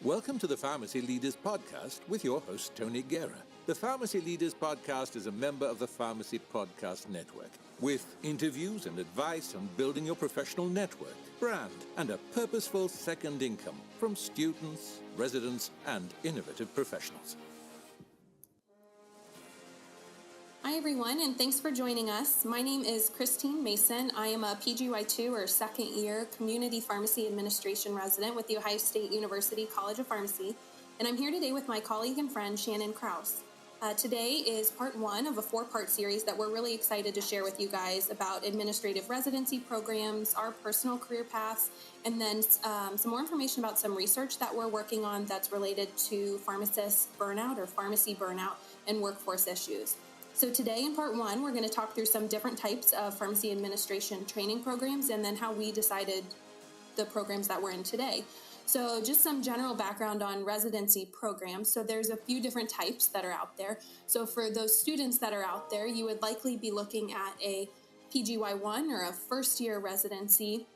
Welcome to the Pharmacy Leaders Podcast with your host, Tony Guerra. The Pharmacy Leaders Podcast is a member of the Pharmacy Podcast Network, with interviews and advice on building your professional network, brand, and a purposeful second income from students, residents, and innovative professionals. Hi everyone, and thanks for joining us. My name is Kristine Mason. I am a PGY2 or second year Community Pharmacy Administration resident with The Ohio State University College of Pharmacy, and I'm here today with my colleague and friend Shannon Kraus. Today is part one of a 4-part series that we're really excited to share with you guys about administrative residency programs, our personal career paths, and then some more information about some research that we're working on that's related to pharmacist burnout or pharmacy burnout and workforce issues. So today in part one, we're going to talk through some different types of pharmacy administration training programs and then how we decided the programs that we're in today. So just some general background on residency programs. So there's a few different types that are out there. So for those students that are out there, you would likely be looking at a PGY1 or a first year residency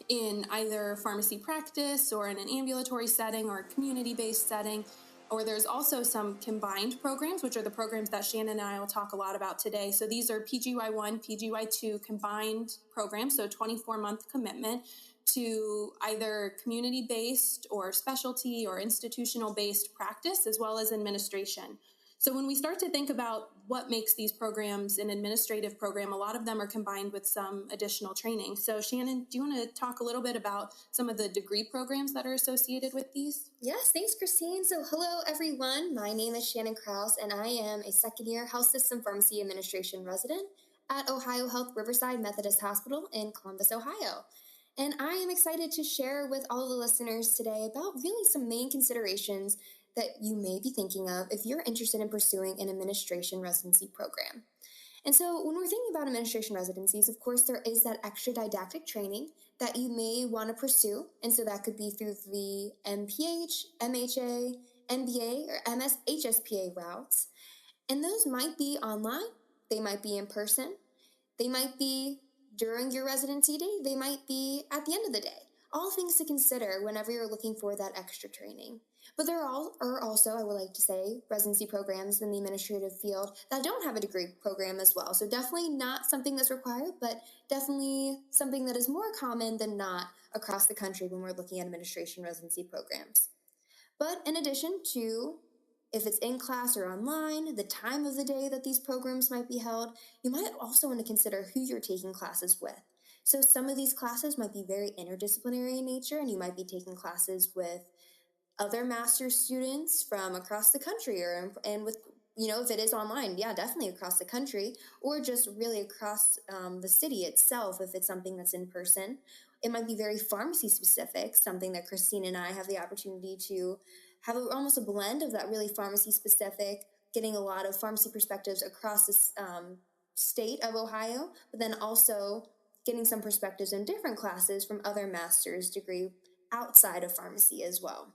in either pharmacy practice or in an ambulatory setting or a community-based setting. Or there's also some combined programs, which are the programs that Shannon and I will talk a lot about today. So these are PGY1, PGY2 combined programs, so 24-month commitment to either community-based or specialty or institutional-based practice, as well as administration. So when we start to think about what makes these programs an administrative program, a lot of them are combined with some additional training. So Shannon, do you want to talk a little bit about some of the degree programs that are associated with these? Yes, thanks, Kristine. So hello, everyone. My name is Shannon Kraus, and I am a second-year Health System Pharmacy Administration resident at Ohio Health Riverside Methodist Hospital in Columbus, Ohio. And I am excited to share with all the listeners today about really some main considerations that you may be thinking of if you're interested in pursuing an administration residency program. And so when we're thinking about administration residencies, of course, there is that extra didactic training that you may want to pursue. And so that could be through the MPH, MHA, MBA, or MS-HSPA routes. And those might be online, they might be in person, they might be during your residency day, they might be at the end of the day. All things to consider whenever you're looking for that extra training. But there are also, I would like to say, residency programs in the administrative field that don't have a degree program as well. So definitely not something that's required, but definitely something that is more common than not across the country when we're looking at administration residency programs. But in addition to, if it's in class or online, the time of the day that these programs might be held, you might also want to consider who you're taking classes with. So some of these classes might be very interdisciplinary in nature, and you might be taking classes with other master's students from across the country, and with, if it is online, yeah, definitely across the country, or just really across the city itself if it's something that's in person. It might be very pharmacy specific, something that Kristine and I have the opportunity to have almost a blend of that really pharmacy specific, getting a lot of pharmacy perspectives across the state of Ohio, but then also getting some perspectives in different classes from other master's degree outside of pharmacy as well.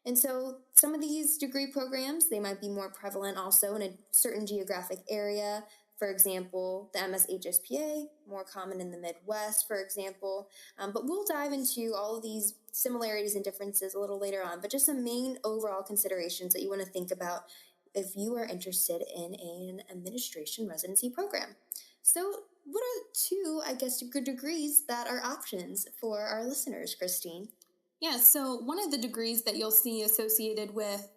And so some of these degree programs, they might be more prevalent also in a certain geographic area. For example, the MS-HSPA, more common in the Midwest, for example. But we'll dive into all of these similarities and differences a little later on. But just some main overall considerations that you want to think about if you are interested in an administration residency program. So what are two, good degrees that are options for our listeners, Kristine? Yeah, so one of the degrees that you'll see associated with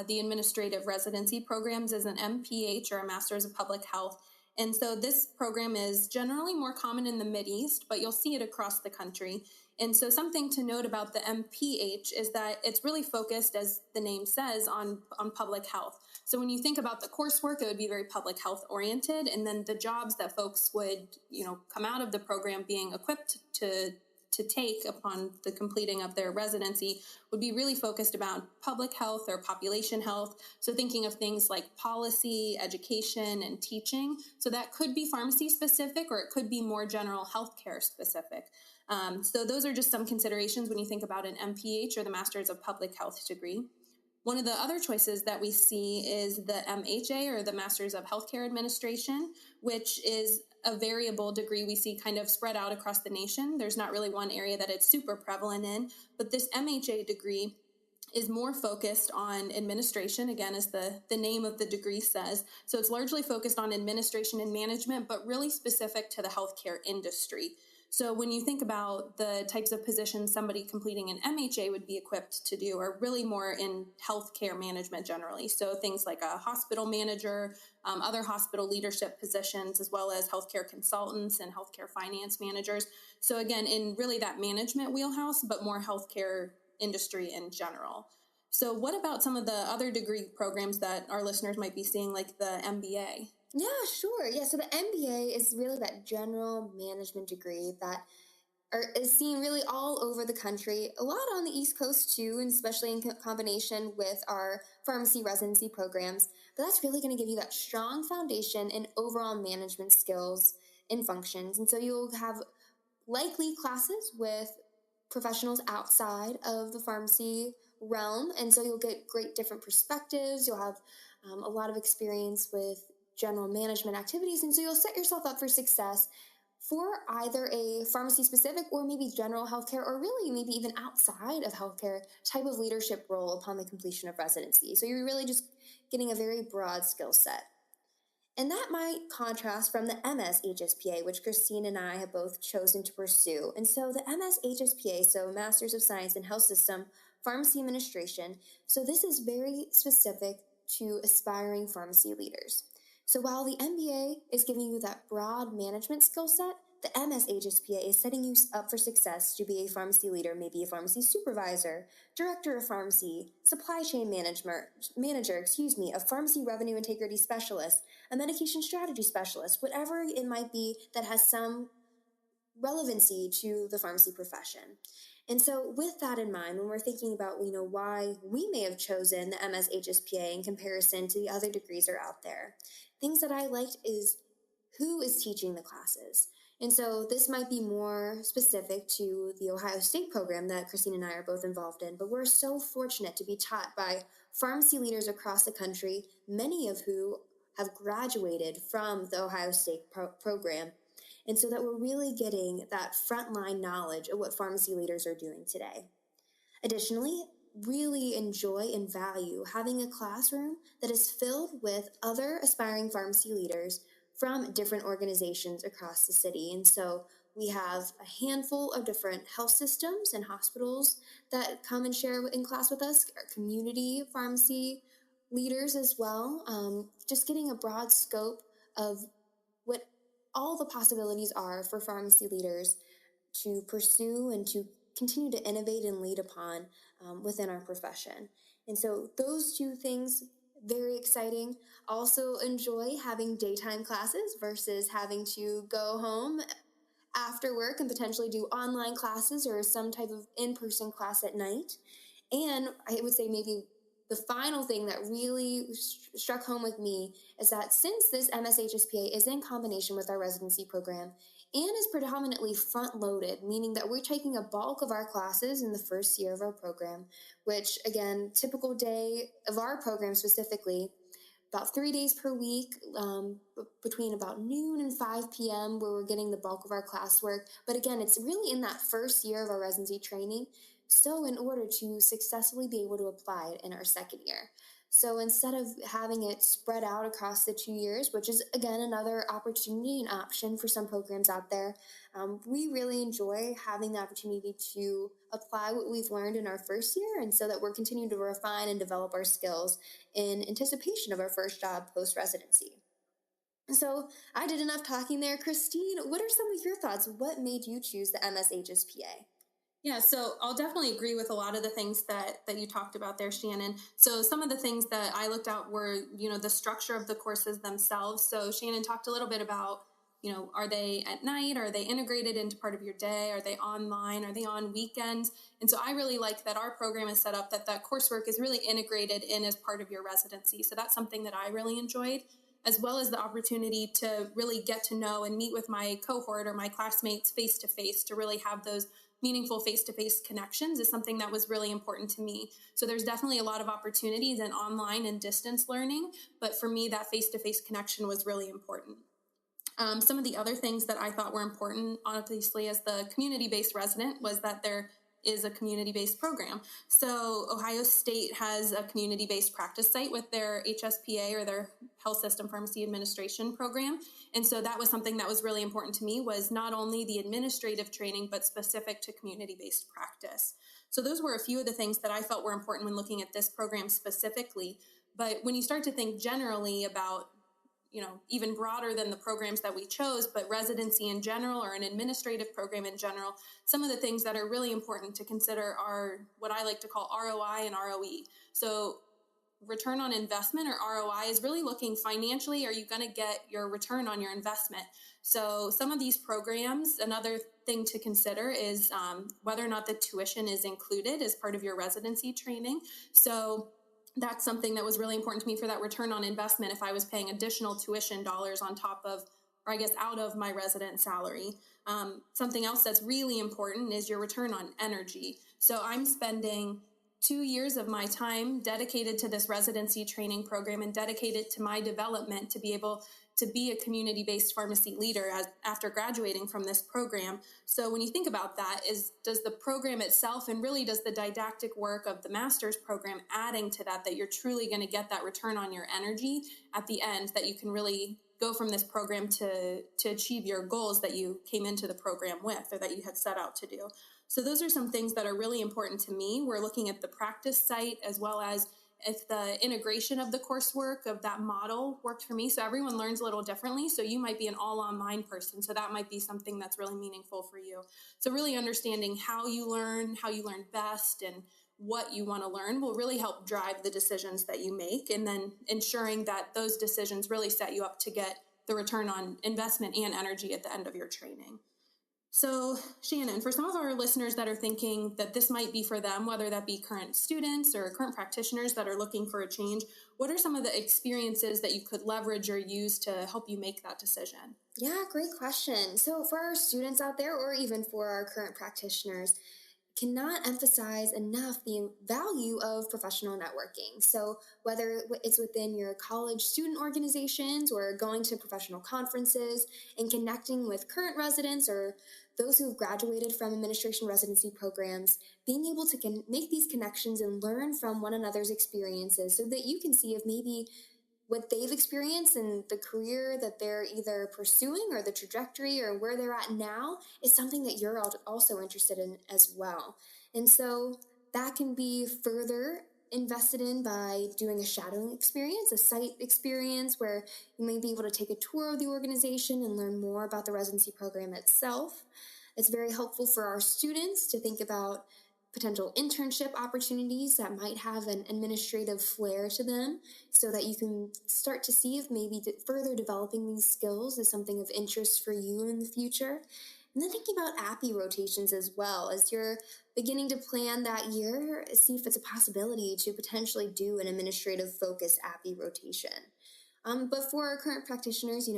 the administrative residency programs is an MPH or a Master's of Public Health. And so this program is generally more common in the Mideast, but you'll see it across the country. And so something to note about the MPH is that it's really focused, as the name says, on public health. So when you think about the coursework, it would be very public health oriented. And then the jobs that folks would, come out of the program being equipped to take upon the completing of their residency would be really focused about public health or population health. So thinking of things like policy, education, and teaching. So that could be pharmacy specific, or it could be more general healthcare specific. So those are just some considerations when you think about an MPH or the Master's of Public Health degree. One of the other choices that we see is the MHA or the Master's of Healthcare Administration, which is a variable degree we see kind of spread out across the nation. There's not really one area that it's super prevalent in, but this MHA degree is more focused on administration, again, as the name of the degree says. So it's largely focused on administration and management, but really specific to the healthcare industry. So when you think about the types of positions somebody completing an MHA would be equipped to do are really more in healthcare management generally. So things like a hospital manager, other hospital leadership positions, as well as healthcare consultants and healthcare finance managers. So again, in really that management wheelhouse, but more healthcare industry in general. So what about some of the other degree programs that our listeners might be seeing, like the MBA? Yeah, sure. Yeah, so the MBA is really that general management degree that is seen really all over the country, a lot on the East Coast too, and especially in combination with our pharmacy residency programs. But that's really going to give you that strong foundation in overall management skills and functions. And so you'll have likely classes with professionals outside of the pharmacy realm. And so you'll get great different perspectives. You'll have a lot of experience with general management activities. And so you'll set yourself up for success for either a pharmacy specific or maybe general healthcare, or really maybe even outside of healthcare type of leadership role upon the completion of residency. So you're really just getting a very broad skill set. And that might contrast from the MS HSPA, which Kristine and I have both chosen to pursue. And so the MS HSPA, so Masters of Science in Health System Pharmacy Administration, so this is very specific to aspiring pharmacy leaders. So while the MBA is giving you that broad management skill set, the MS HSPA is setting you up for success to be a pharmacy leader, maybe a pharmacy supervisor, director of pharmacy, supply chain manager, a pharmacy revenue integrity specialist, a medication strategy specialist, whatever it might be that has some relevancy to the pharmacy profession. And so with that in mind, when we're thinking about, why we may have chosen the MS HSPA in comparison to the other degrees that are out there, things that I liked is who is teaching the classes. And so this might be more specific to the Ohio State program that Kristine and I are both involved in, but we're so fortunate to be taught by pharmacy leaders across the country, many of who have graduated from the Ohio State program. And so that we're really getting that frontline knowledge of what pharmacy leaders are doing today. Additionally, really enjoy and value having a classroom that is filled with other aspiring pharmacy leaders from different organizations across the city. And so we have a handful of different health systems and hospitals that come and share in class with us, our community pharmacy leaders as well, just getting a broad scope of what all the possibilities are for pharmacy leaders to pursue and to continue to innovate and lead upon within our profession. And so those two things, very exciting. Also enjoy having daytime classes versus having to go home after work and potentially do online classes or some type of in-person class at night. And I would say maybe the final thing that really struck home with me is that since this MSHSPA is in combination with our residency program and is predominantly front-loaded, meaning that we're taking a bulk of our classes in the first year of our program, which, again, typical day of our program specifically, about 3 days per week, between about noon and 5 p.m. where we're getting the bulk of our classwork. But again, it's really in that first year of our residency training. So in order to successfully be able to apply it in our second year. So instead of having it spread out across the 2 years, which is, again, another opportunity and option for some programs out there, we really enjoy having the opportunity to apply what we've learned in our first year, and so that we're continuing to refine and develop our skills in anticipation of our first job post-residency. So I did enough talking there. Kristine, what are some of your thoughts? What made you choose the MSHSPA? Yeah, so I'll definitely agree with a lot of the things that you talked about there, Shannon. So some of the things that I looked at were, the structure of the courses themselves. So Shannon talked a little bit about, are they at night? Are they integrated into part of your day? Are they online? Are they on weekends? And so I really like that our program is set up that coursework is really integrated in as part of your residency. So that's something that I really enjoyed, as well as the opportunity to really get to know and meet with my cohort or my classmates face-to-face to really have those meaningful face-to-face connections is something that was really important to me. So there's definitely a lot of opportunities in online and distance learning, but for me, that face-to-face connection was really important. Some of the other things that I thought were important, obviously, as the community-based resident, was that there is a community-based program. So Ohio State has a community-based practice site with their HSPA, or their Health System Pharmacy Administration program. And so that was something that was really important to me, was not only the administrative training, but specific to community-based practice. So those were a few of the things that I felt were important when looking at this program specifically. But when you start to think generally about, even broader than the programs that we chose, but residency in general, or an administrative program in general, some of the things that are really important to consider are what I like to call ROI and ROE. So return on investment, or ROI, is really looking financially, are you going to get your return on your investment? So some of these programs, another thing to consider is whether or not the tuition is included as part of your residency training. So that's something that was really important to me for that return on investment if I was paying additional tuition dollars on top of, or I guess out of, my resident salary. Something else that's really important is your return on energy. So I'm spending 2 years of my time dedicated to this residency training program and dedicated to my development to be able to be a community-based pharmacy leader after graduating from this program. So when you think about that, does the program itself, and really does the didactic work of the master's program adding to that you're truly going to get that return on your energy at the end, that you can really go from this program to achieve your goals that you came into the program with, or that you had set out to do. So those are some things that are really important to me. We're looking at the practice site, as well as if the integration of the coursework of that model worked for me. So everyone learns a little differently. So you might be an all online person. So that might be something that's really meaningful for you. So really understanding how you learn best, and what you want to learn will really help drive the decisions that you make. And then ensuring that those decisions really set you up to get the return on investment and energy at the end of your training. So Shannon, for some of our listeners that are thinking that this might be for them, whether that be current students or current practitioners that are looking for a change, what are some of the experiences that you could leverage or use to help you make that decision? Yeah, great question. So for our students out there, or even for our current practitioners, cannot emphasize enough the value of professional networking. So whether it's within your college student organizations, or going to professional conferences and connecting with current residents or those who have graduated from administration residency programs, being able to make these connections and learn from one another's experiences, so that you can see if maybe what they've experienced in the career that they're either pursuing, or the trajectory, or where they're at now, is something that you're also interested in as well. And so that can be further invested in by doing a shadowing experience, a site experience, where you may be able to take a tour of the organization and learn more about the residency program itself. It's very helpful for our students to think about potential internship opportunities that might have an administrative flair to them, so that you can start to see if maybe further developing these skills is something of interest for you in the future. And then thinking about APPE rotations as well, as you're beginning to plan that year, see if it's a possibility to potentially do an administrative focused APPE rotation. But for our current practitioners,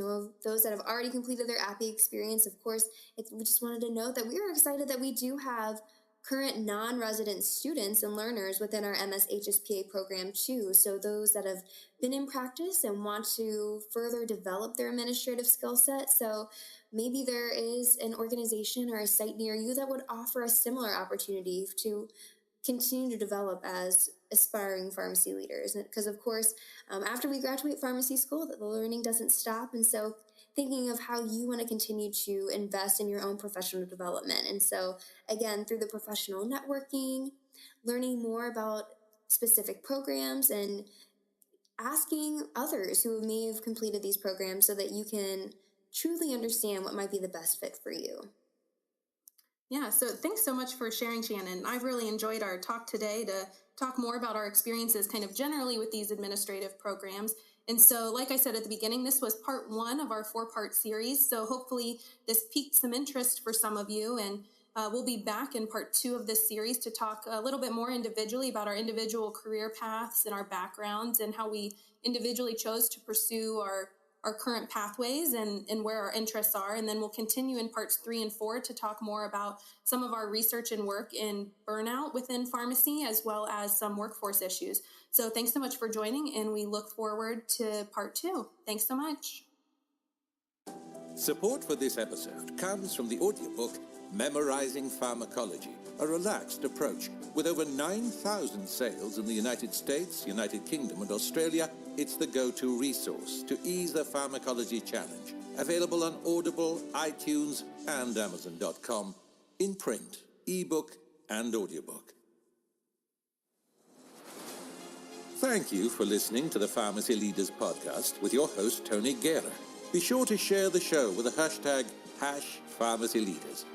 those that have already completed their APPE experience, of course, we just wanted to note that we are excited that we do have current non-resident students and learners within our MS-HSPA program too. So those that have been in practice and want to further develop their administrative skill set. So maybe there is an organization or a site near you that would offer a similar opportunity to continue to develop as aspiring pharmacy leaders. Because of course, after we graduate pharmacy school, the learning doesn't stop. And so thinking of how you want to continue to invest in your own professional development. And so again, through the professional networking, learning more about specific programs, and asking others who may have completed these programs, so that you can truly understand what might be the best fit for you. Yeah, so thanks so much for sharing, Shannon. I've really enjoyed our talk today to talk more about our experiences kind of generally with these administrative programs. And so, like I said at the beginning, this was part 1 of our 4-part series. So hopefully this piqued some interest for some of you. And we'll be back in part 2 of this series to talk a little bit more individually about our individual career paths and our backgrounds, and how we individually chose to pursue our current pathways and where our interests are. And then we'll continue in parts 3 and 4 to talk more about some of our research and work in burnout within pharmacy, as well as some workforce issues. So thanks so much for joining, and we look forward to part 2. Thanks so much. Support for this episode comes from the audiobook Memorizing Pharmacology, a relaxed approach. With over 9,000 sales in the United States, United Kingdom, and Australia, it's the go-to resource to ease the pharmacology challenge. Available on Audible, iTunes, and Amazon.com, in print, ebook, and audiobook. Thank you for listening to the Pharmacy Leaders Podcast with your host, Tony Guerra. Be sure to share the show with the hashtag #PharmacyLeaders.